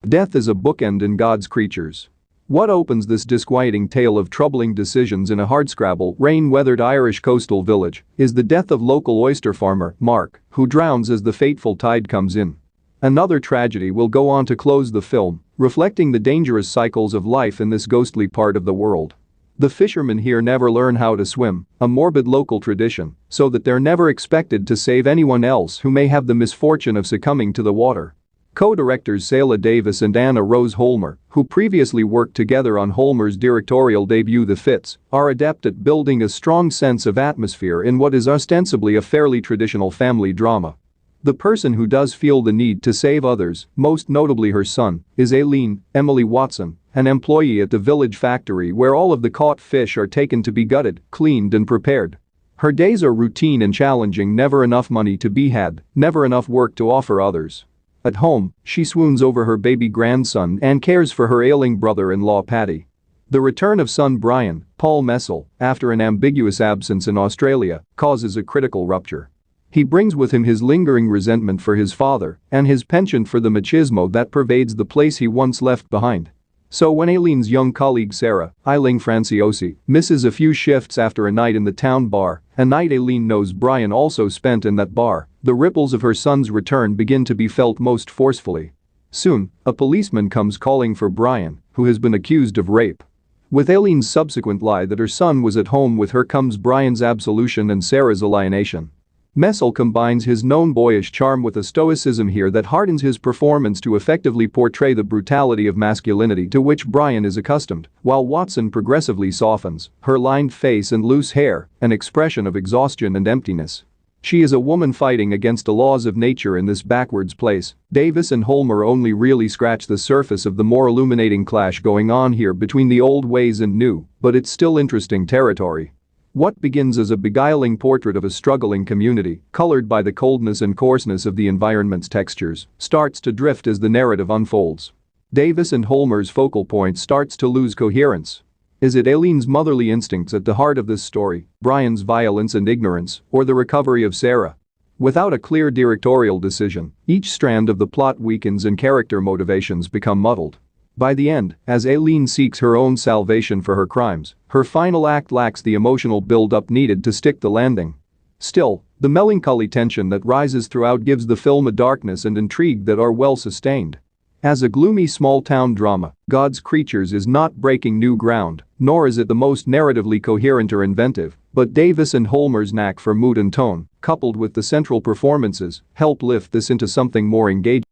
Death is a bookend in God's creatures. What opens this disquieting tale of troubling decisions in a hardscrabble, rain-weathered Irish coastal village is the death of local oyster farmer, Mark, who drowns as the fateful tide comes in. Another tragedy will go on to close the film, reflecting the dangerous cycles of life in this ghostly part of the world. The fishermen here never learn how to swim, a morbid local tradition, so that they're never expected to save anyone else who may have the misfortune of succumbing to the water. Co-directors Saela Davis and Anna Rose Holmer, who previously worked together on Holmer's directorial debut The Fits, are adept at building a strong sense of atmosphere in what is ostensibly a fairly traditional family drama. The person who does feel the need to save others, most notably her son, is Aileen, Emily Watson, an employee at the village factory where all of the caught fish are taken to be gutted, cleaned and prepared. Her days are routine and challenging, never enough money to be had, never enough work to offer others. At home, she swoons over her baby grandson and cares for her ailing brother-in-law Paddy. The return of son Brian, Paul Mescal, after an ambiguous absence in Australia, causes a critical rupture. He brings with him his lingering resentment for his father and his penchant for the machismo that pervades the place he once left behind. So when Aileen's young colleague Sarah, Eileen Franciosi, misses a few shifts after a night in the town bar, a night Aileen knows Brian also spent in that bar, the ripples of her son's return begin to be felt most forcefully. Soon, a policeman comes calling for Brian, who has been accused of rape. With Aileen's subsequent lie that her son was at home with her comes Brian's absolution and Sarah's alienation. Mescal combines his known boyish charm with a stoicism here that hardens his performance to effectively portray the brutality of masculinity to which Brian is accustomed, while Watson progressively softens, her lined face and loose hair, an expression of exhaustion and emptiness. She is a woman fighting against the laws of nature in this backwards place. Davis and Holmer only really scratch the surface of the more illuminating clash going on here between the old ways and new, but it's still interesting territory. What begins as a beguiling portrait of a struggling community, colored by the coldness and coarseness of the environment's textures, starts to drift as the narrative unfolds. Davis and Holmer's focal point starts to lose coherence. Is it Aileen's motherly instincts at the heart of this story, Brian's violence and ignorance, or the recovery of Sarah? Without a clear directorial decision, each strand of the plot weakens and character motivations become muddled. By the end, as Aileen seeks her own salvation for her crimes, her final act lacks the emotional build-up needed to stick the landing. Still, the melancholy tension that rises throughout gives the film a darkness and intrigue that are well sustained. As a gloomy small-town drama, God's Creatures is not breaking new ground, nor is it the most narratively coherent or inventive, but Davis and Holmer's knack for mood and tone, coupled with the central performances, help lift this into something more engaging.